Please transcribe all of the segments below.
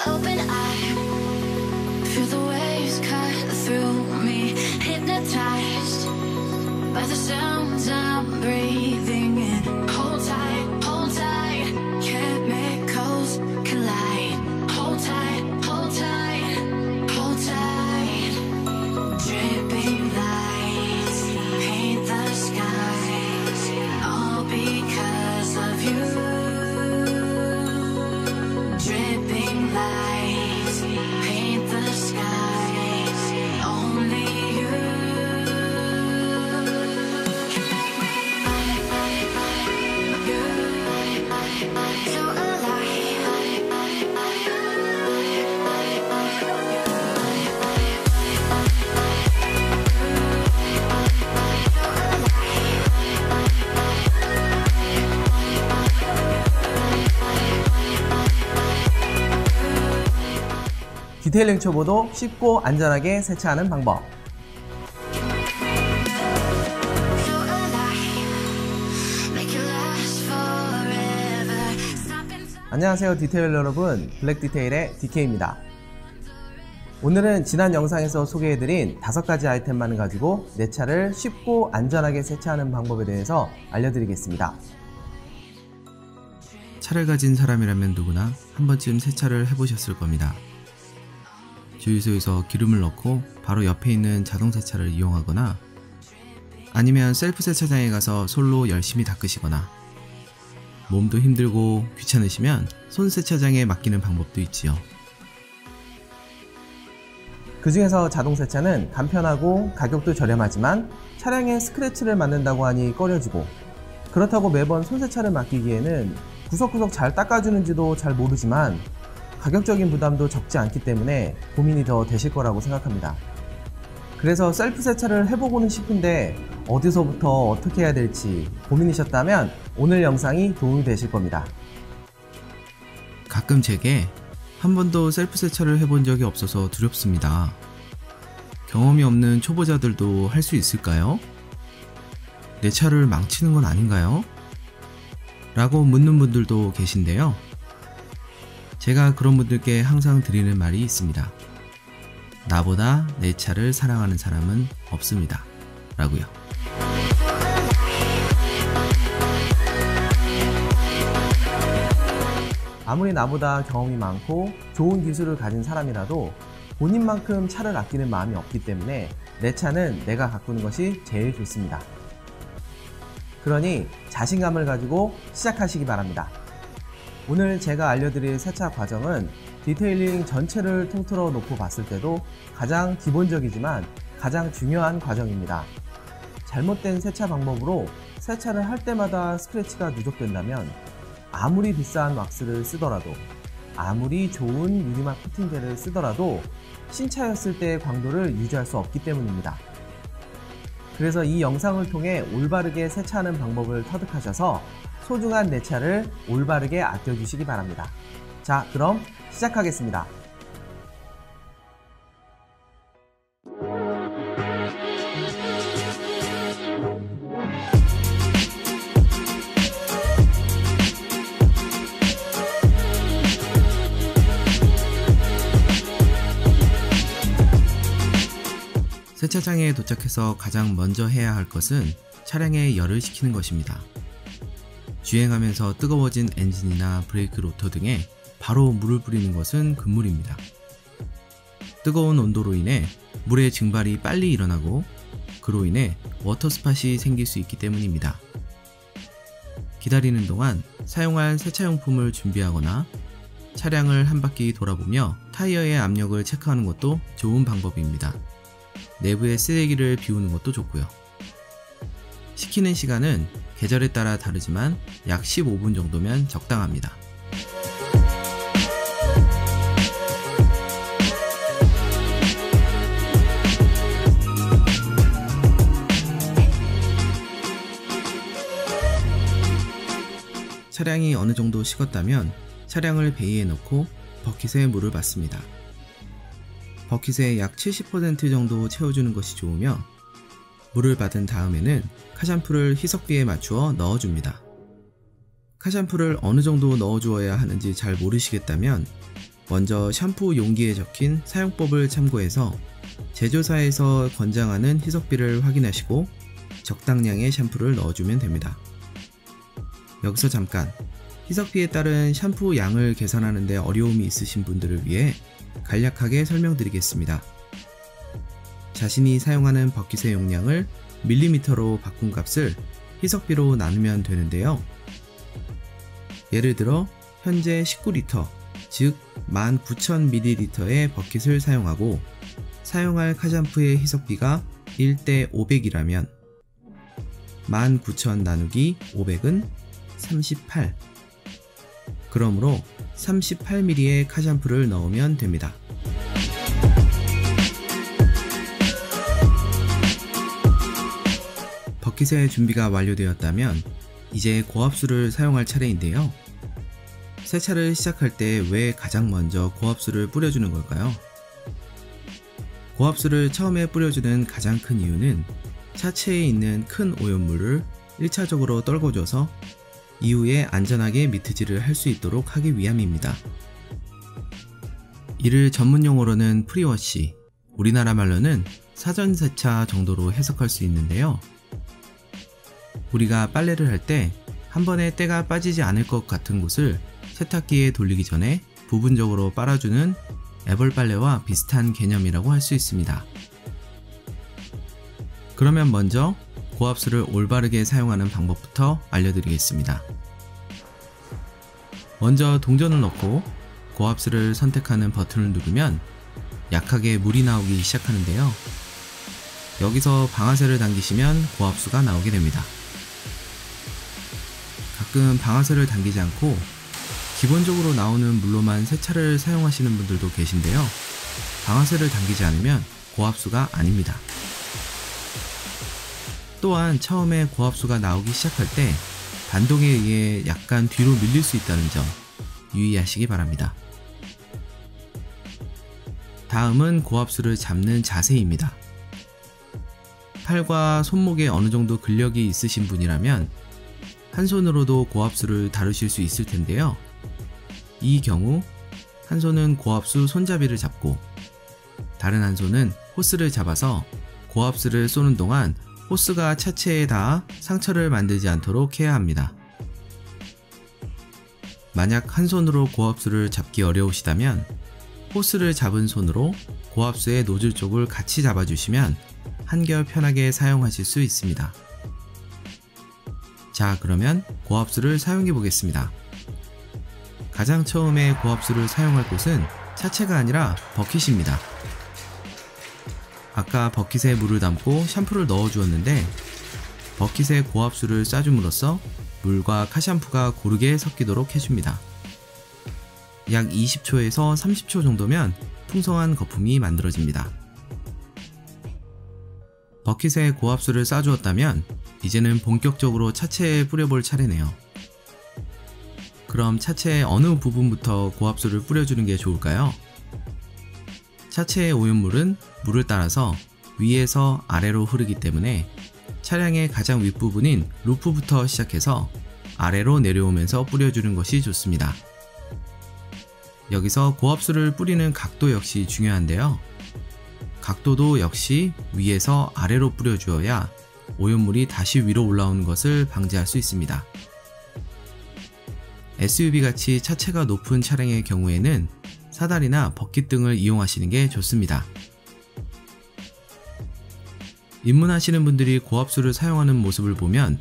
Open eye, feel the waves cut through me, hypnotized by the sounds I'm breathing in. Hold tight, chemicals collide. Hold tight, hold tight, hold tight. Dripping lights paint the skies, all because of you. Dripping lights paint the skies, only you can make me feel alive. 디테일링 초보도 쉽고 안전하게 세차하는 방법. 안녕하세요 디테일러 여러분, 블랙디테일의 DK입니다. 오늘은 지난 영상에서 소개해드린 5가지 아이템만을 가지고 내 차를 쉽고 안전하게 세차하는 방법에 대해서 알려드리겠습니다. 차를 가진 사람이라면 누구나 한 번쯤 세차를 해보셨을 겁니다. 주유소에서 기름을 넣고 바로 옆에 있는 자동 세차를 이용하거나, 아니면 셀프 세차장에 가서 솔로 열심히 닦으시거나, 몸도 힘들고 귀찮으시면 손 세차장에 맡기는 방법도 있지요. 그 중에서 자동 세차는 간편하고 가격도 저렴하지만 차량에 스크래치를 맞는다고 하니 꺼려지고, 그렇다고 매번 손 세차를 맡기기에는 구석구석 잘 닦아주는지도 잘 모르지만 가격적인 부담도 적지 않기 때문에 고민이 더 되실 거라고 생각합니다. 그래서 셀프 세차를 해보고는 싶은데 어디서부터 어떻게 해야 될지 고민이셨다면 오늘 영상이 도움이 되실 겁니다. 가끔 제게 한 번도 셀프 세차를 해본 적이 없어서 두렵습니다. 경험이 없는 초보자들도 할 수 있을까요? 내 차를 망치는 건 아닌가요? 라고 묻는 분들도 계신데요. 제가 그런 분들께 항상 드리는 말이 있습니다. 나보다 내 차를 사랑하는 사람은 없습니다. 라고요. 아무리 나보다 경험이 많고 좋은 기술을 가진 사람이라도 본인만큼 차를 아끼는 마음이 없기 때문에 내 차는 내가 가꾸는 것이 제일 좋습니다. 그러니 자신감을 가지고 시작하시기 바랍니다. 오늘 제가 알려드릴 세차 과정은 디테일링 전체를 통틀어 놓고 봤을 때도 가장 기본적이지만 가장 중요한 과정입니다. 잘못된 세차 방법으로 세차를 할 때마다 스크래치가 누적된다면 아무리 비싼 왁스를 쓰더라도, 아무리 좋은 유리막 코팅제를 쓰더라도 신차였을 때의 광도를 유지할 수 없기 때문입니다. 그래서 이 영상을 통해 올바르게 세차하는 방법을 터득하셔서 소중한 내 차를 올바르게 아껴주시기 바랍니다. 자, 그럼 시작하겠습니다. 세차장에 도착해서 가장 먼저 해야 할 것은 차량에 열을 식히는 것입니다. 주행하면서 뜨거워진 엔진이나 브레이크 로터 등에 바로 물을 뿌리는 것은 금물입니다. 뜨거운 온도로 인해 물의 증발이 빨리 일어나고 그로 인해 워터스팟이 생길 수 있기 때문입니다. 기다리는 동안 사용할 세차용품을 준비하거나 차량을 한 바퀴 돌아보며 타이어의 압력을 체크하는 것도 좋은 방법입니다. 내부의 쓰레기를 비우는 것도 좋고요. 식히는 시간은 계절에 따라 다르지만 약 15분 정도면 적당합니다. 차량이 어느 정도 식었다면 차량을 베이에 넣고 버킷에 물을 받습니다. 버킷에 약 70% 정도 채워주는 것이 좋으며, 물을 받은 다음에는 카샴푸를 희석기에 맞추어 넣어줍니다. 카샴푸를 어느 정도 넣어주어야 하는지 잘 모르시겠다면 먼저 샴푸 용기에 적힌 사용법을 참고해서 제조사에서 권장하는 희석비를 확인하시고 적당량의 샴푸를 넣어주면 됩니다. 여기서 잠깐, 희석비에 따른 샴푸 양을 계산하는 데 어려움이 있으신 분들을 위해 간략하게 설명드리겠습니다. 자신이 사용하는 버킷의 용량을 밀리미터로 바꾼 값을 희석비로 나누면 되는데요. 예를 들어 현재 19리터, 즉 19,000ml의 버킷을 사용하고 사용할 카샴푸의 희석비가 1대 500이라면 19,000 나누기 500은 38. 그러므로 38ml의 카샴푸를 넣으면 됩니다. 버킷의 준비가 완료되었다면 이제 고압수를 사용할 차례인데요. 세차를 시작할 때 왜 가장 먼저 고압수를 뿌려주는 걸까요? 고압수를 처음에 뿌려주는 가장 큰 이유는 차체에 있는 큰 오염물을 1차적으로 떨궈줘서 이후에 안전하게 미트질을 할 수 있도록 하기 위함입니다. 이를 전문용어로는 프리워시, 우리나라 말로는 사전세차 정도로 해석할 수 있는데요. 우리가 빨래를 할 때 한 번에 때가 빠지지 않을 것 같은 곳을 세탁기에 돌리기 전에 부분적으로 빨아주는 애벌빨래와 비슷한 개념이라고 할 수 있습니다. 그러면 먼저 고압수를 올바르게 사용하는 방법부터 알려드리겠습니다. 먼저 동전을 넣고 고압수를 선택하는 버튼을 누르면 약하게 물이 나오기 시작하는데요. 여기서 방아쇠를 당기시면 고압수가 나오게 됩니다. 가끔 방아쇠를 당기지 않고 기본적으로 나오는 물로만 세차를 사용하시는 분들도 계신데요. 방아쇠를 당기지 않으면 고압수가 아닙니다. 또한 처음에 고압수가 나오기 시작할 때 반동에 의해 약간 뒤로 밀릴 수 있다는 점 유의하시기 바랍니다. 다음은 고압수를 잡는 자세입니다. 팔과 손목에 어느 정도 근력이 있으신 분이라면 한 손으로도 고압수를 다루실 수 있을 텐데요. 이 경우 한 손은 고압수 손잡이를 잡고 다른 한 손은 호스를 잡아서 고압수를 쏘는 동안 호스가 차체에 닿아 상처를 만들지 않도록 해야 합니다. 만약 한 손으로 고압수를 잡기 어려우시다면 호스를 잡은 손으로 고압수의 노즐 쪽을 같이 잡아주시면 한결 편하게 사용하실 수 있습니다. 자, 그러면 고압수를 사용해 보겠습니다. 가장 처음에 고압수를 사용할 곳은 차체가 아니라 버킷입니다. 아까 버킷에 물을 담고 샴푸를 넣어 주었는데 버킷에 고압수를 쏴줌으로써 물과 카샴푸가 고르게 섞이도록 해줍니다. 약 20초에서 30초 정도면 풍성한 거품이 만들어집니다. 버킷에 고압수를 쏴주었다면 이제는 본격적으로 차체에 뿌려볼 차례네요. 그럼 차체의 어느 부분부터 고압수를 뿌려주는 게 좋을까요? 차체의 오염물은 물을 따라서 위에서 아래로 흐르기 때문에 차량의 가장 윗부분인 루프부터 시작해서 아래로 내려오면서 뿌려주는 것이 좋습니다. 여기서 고압수를 뿌리는 각도 역시 중요한데요. 각도도 역시 위에서 아래로 뿌려주어야 오염물이 다시 위로 올라오는 것을 방지할 수 있습니다. SUV같이 차체가 높은 차량의 경우에는 사다리나 버킷 등을 이용하시는 게 좋습니다. 입문하시는 분들이 고압수를 사용하는 모습을 보면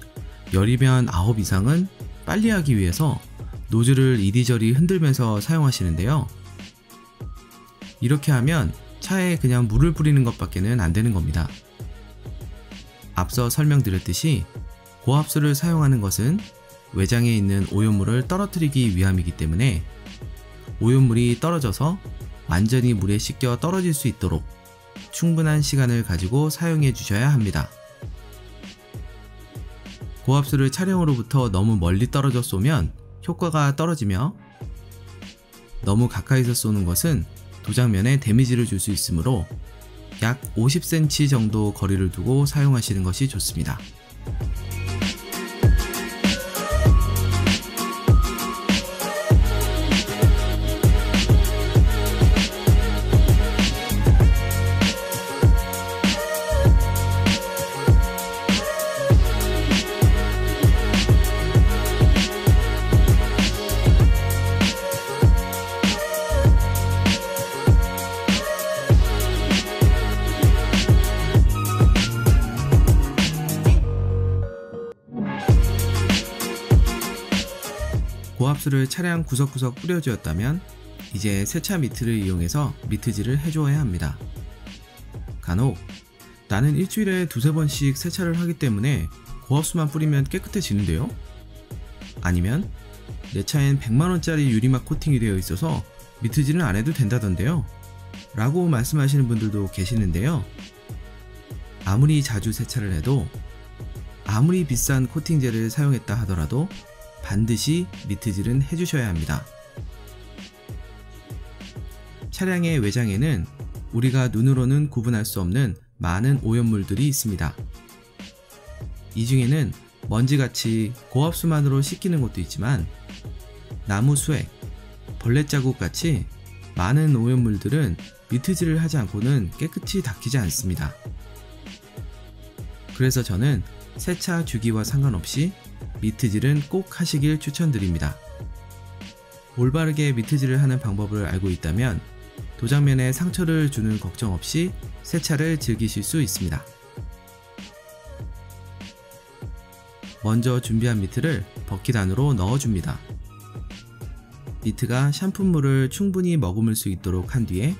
10이면 9 이상은 빨리 하기 위해서 노즐을 이리저리 흔들면서 사용하시는데요. 이렇게 하면 차에 그냥 물을 뿌리는 것밖에는 안 되는 겁니다. 앞서 설명드렸듯이 고압수를 사용하는 것은 외장에 있는 오염물을 떨어뜨리기 위함이기 때문에 오염물이 떨어져서 완전히 물에 씻겨 떨어질 수 있도록 충분한 시간을 가지고 사용해 주셔야 합니다. 고압수를 차량으로부터 너무 멀리 떨어져 쏘면 효과가 떨어지며 너무 가까이서 쏘는 것은 도장면에 데미지를 줄 수 있으므로 약 50cm 정도 거리를 두고 사용하시는 것이 좋습니다. 고압수를 차량 구석구석 뿌려주었다면 이제 세차 미트를 이용해서 미트질을 해주어야 합니다. 간혹 나는 일주일에 두세 번씩 세차를 하기 때문에 고압수만 뿌리면 깨끗해지는데요? 아니면 내 차엔 100만원짜리 유리막 코팅이 되어 있어서 미트질은 안 해도 된다던데요? 라고 말씀하시는 분들도 계시는데요. 아무리 자주 세차를 해도 아무리 비싼 코팅제를 사용했다 하더라도 반드시 미트질은 해주셔야 합니다. 차량의 외장에는 우리가 눈으로는 구분할 수 없는 많은 오염물들이 있습니다. 이 중에는 먼지같이 고압수만으로 씻기는 것도 있지만 나무 수액, 벌레 자국같이 많은 오염물들은 미트질을 하지 않고는 깨끗이 닦이지 않습니다. 그래서 저는 세차 주기와 상관없이 미트질은 꼭 하시길 추천드립니다. 올바르게 미트질을 하는 방법을 알고 있다면 도장면에 상처를 주는 걱정 없이 세차를 즐기실 수 있습니다. 먼저 준비한 미트를 버킷 안으로 넣어줍니다. 미트가 샴푸물을 충분히 머금을 수 있도록 한 뒤에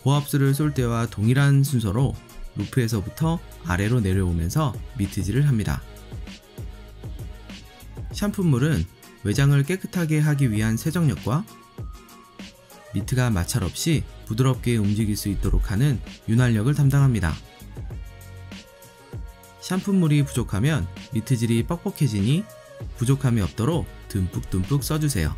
고압수를 쏠 때와 동일한 순서로 루프에서부터 아래로 내려오면서 미트질을 합니다. 샴푸물은 외장을 깨끗하게 하기 위한 세정력과 미트가 마찰 없이 부드럽게 움직일 수 있도록 하는 윤활력을 담당합니다. 샴푸물이 부족하면 미트질이 뻑뻑해지니 부족함이 없도록 듬뿍듬뿍 써주세요.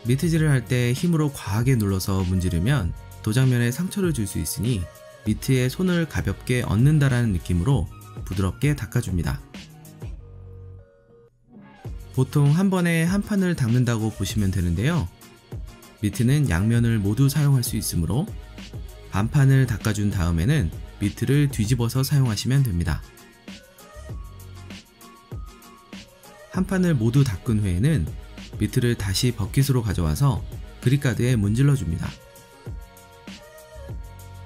미트질을 할 때 힘으로 과하게 눌러서 문지르면 도장면에 상처를 줄 수 있으니 미트에 손을 가볍게 얹는다라는 느낌으로 부드럽게 닦아줍니다. 보통 한 번에 한 판을 닦는다고 보시면 되는데요. 미트는 양면을 모두 사용할 수 있으므로 반판을 닦아준 다음에는 미트를 뒤집어서 사용하시면 됩니다. 한 판을 모두 닦은 후에는 미트를 다시 버킷으로 가져와서 그립가드에 문질러 줍니다.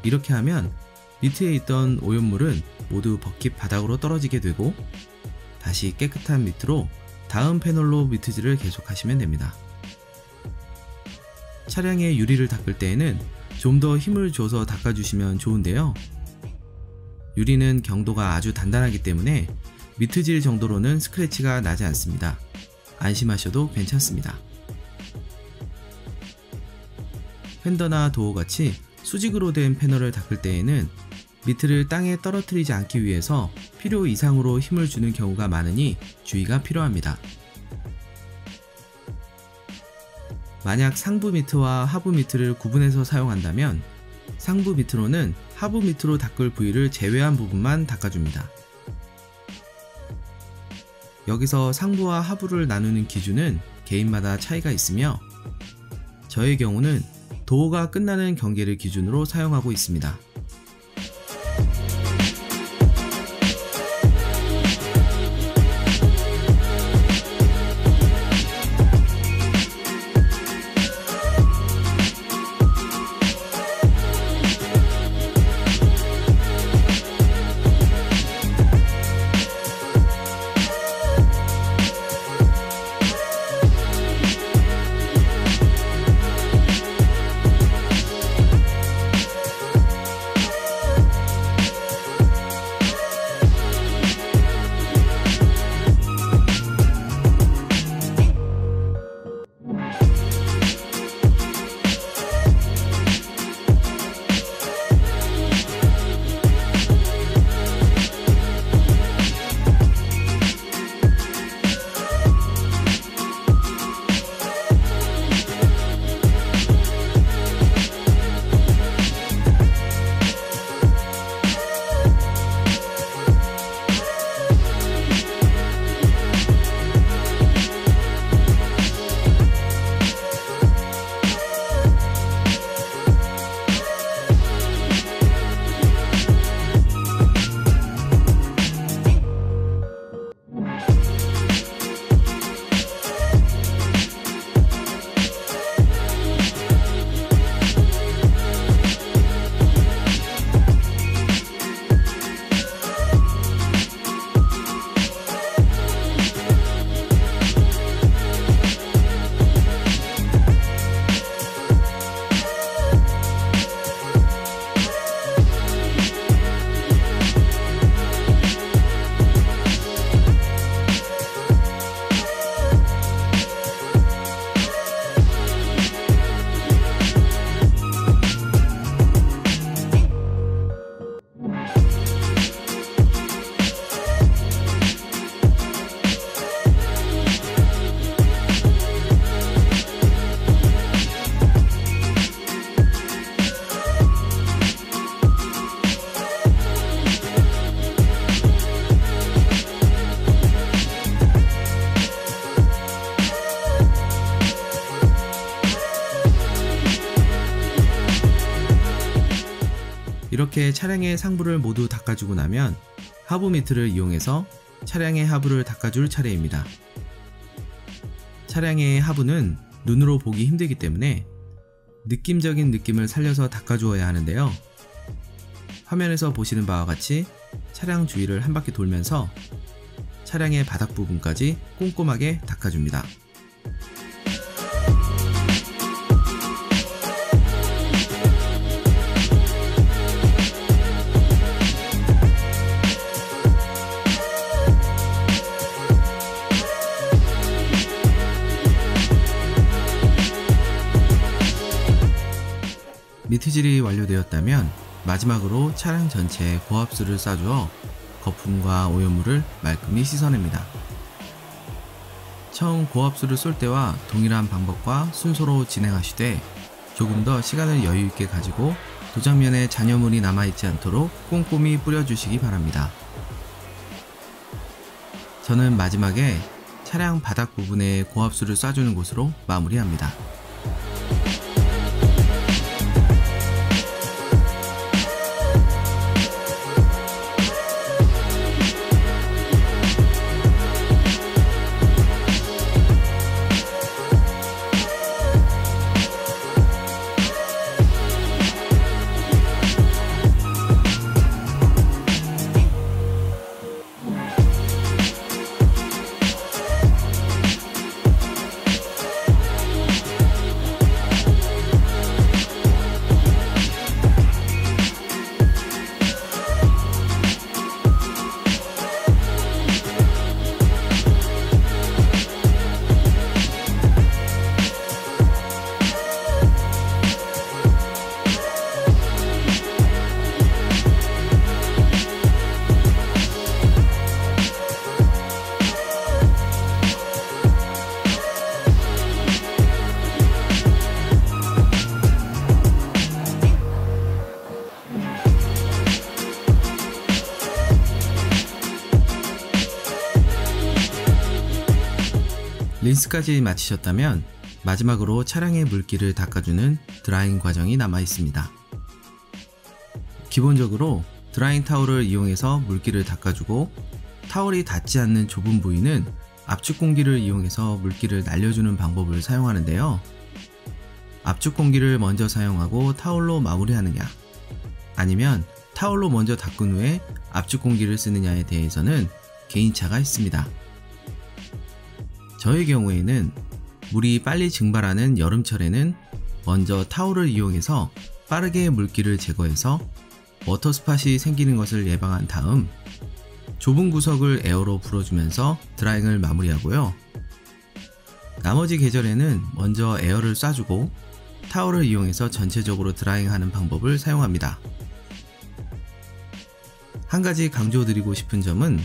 이렇게 하면 미트에 있던 오염물은 모두 버킷 바닥으로 떨어지게 되고 다시 깨끗한 미트로 다음 패널로 미트질을 계속하시면 됩니다. 차량의 유리를 닦을 때에는 좀 더 힘을 줘서 닦아주시면 좋은데요. 유리는 경도가 아주 단단하기 때문에 미트질 정도로는 스크래치가 나지 않습니다. 안심하셔도 괜찮습니다. 팬더나 도어같이 수직으로 된 패널을 닦을 때에는 미트를 땅에 떨어뜨리지 않기 위해서 필요 이상으로 힘을 주는 경우가 많으니 주의가 필요합니다. 만약 상부 미트와 하부 미트를 구분해서 사용한다면 상부 미트로는 하부 미트로 닦을 부위를 제외한 부분만 닦아줍니다. 여기서 상부와 하부를 나누는 기준은 개인마다 차이가 있으며 저의 경우는 도어가 끝나는 경계를 기준으로 사용하고 있습니다. 이렇게 차량의 상부를 모두 닦아주고 나면 하부 미트를 이용해서 차량의 하부를 닦아줄 차례입니다. 차량의 하부는 눈으로 보기 힘들기 때문에 느낌적인 느낌을 살려서 닦아주어야 하는데요. 화면에서 보시는 바와 같이 차량 주위를 한 바퀴 돌면서 차량의 바닥 부분까지 꼼꼼하게 닦아줍니다. 미트질이 완료되었다면 마지막으로 차량 전체에 고압수를 쏴주어 거품과 오염물을 말끔히 씻어냅니다. 처음 고압수를 쏠 때와 동일한 방법과 순서로 진행하시되 조금 더 시간을 여유있게 가지고 도장면에 잔여물이 남아있지 않도록 꼼꼼히 뿌려주시기 바랍니다. 저는 마지막에 차량 바닥 부분에 고압수를 쏴주는 곳으로 마무리합니다. 린스까지 마치셨다면 마지막으로 차량의 물기를 닦아주는 드라잉 과정이 남아 있습니다. 기본적으로 드라잉 타올을 이용해서 물기를 닦아주고 타올이 닿지 않는 좁은 부위는 압축 공기를 이용해서 물기를 날려주는 방법을 사용하는데요. 압축 공기를 먼저 사용하고 타올로 마무리하느냐, 아니면 타올로 먼저 닦은 후에 압축 공기를 쓰느냐에 대해서는 개인차가 있습니다. 저의 경우에는 물이 빨리 증발하는 여름철에는 먼저 타올을 이용해서 빠르게 물기를 제거해서 워터스팟이 생기는 것을 예방한 다음 좁은 구석을 에어로 불어주면서 드라잉을 마무리하고요. 나머지 계절에는 먼저 에어를 쏴주고 타올을 이용해서 전체적으로 드라잉하는 방법을 사용합니다. 한 가지 강조드리고 싶은 점은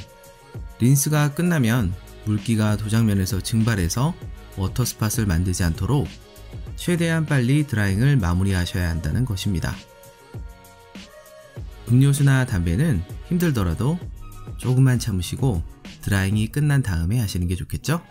린스가 끝나면 물기가 도장면에서 증발해서 워터스팟을 만들지 않도록 최대한 빨리 드라잉을 마무리하셔야 한다는 것입니다. 음료수나 담배는 힘들더라도 조금만 참으시고 드라잉이 끝난 다음에 하시는 게 좋겠죠?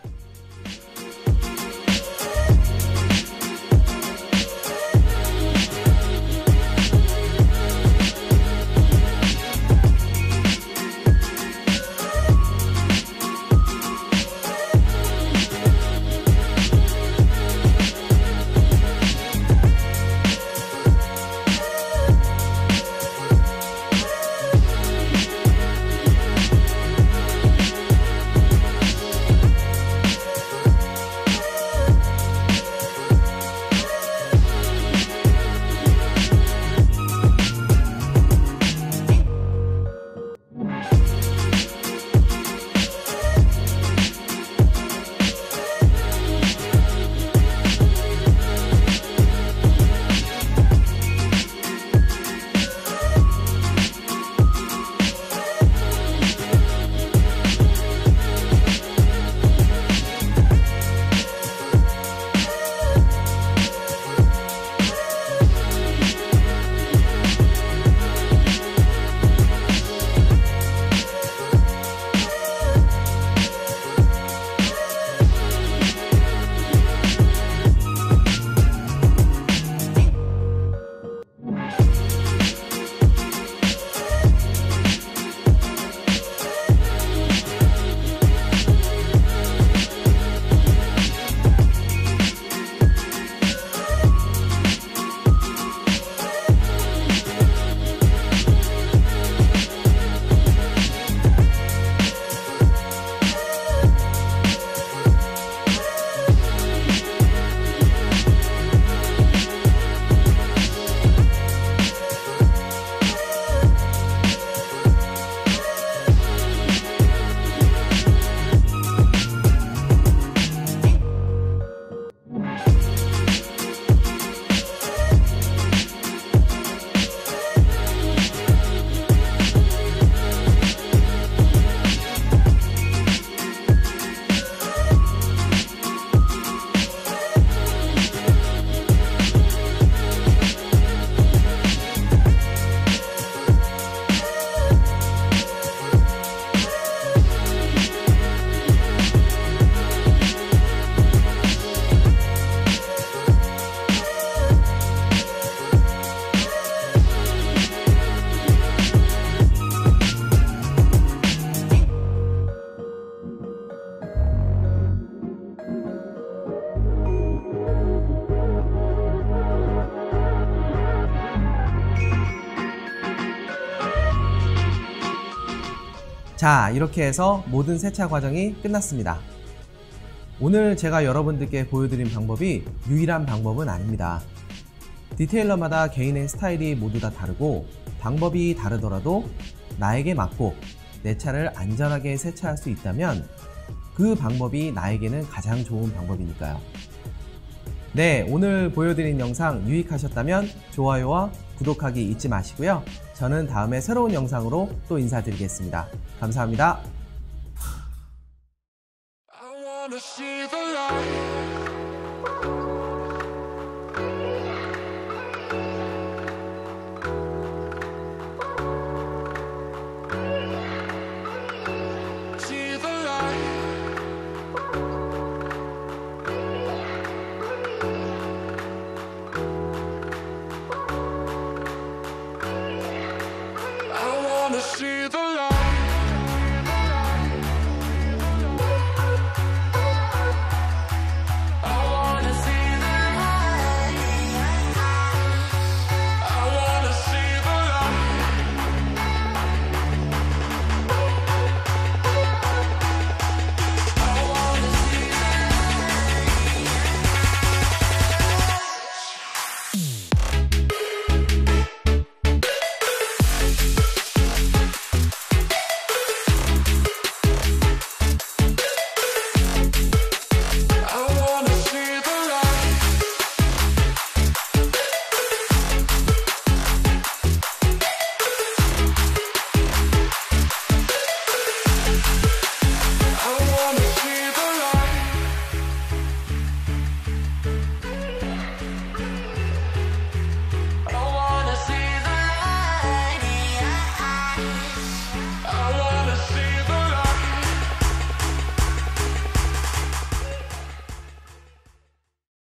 자, 이렇게 해서 모든 세차 과정이 끝났습니다. 오늘 제가 여러분들께 보여드린 방법이 유일한 방법은 아닙니다. 디테일러마다 개인의 스타일이 모두 다 다르고 방법이 다르더라도 나에게 맞고 내 차를 안전하게 세차할 수 있다면 그 방법이 나에게는 가장 좋은 방법이니까요. 네, 오늘 보여드린 영상 유익하셨다면 좋아요와 구독하기 잊지 마시고요. 저는 다음에 새로운 영상으로 또 인사드리겠습니다. 감사합니다. I wanna see the light.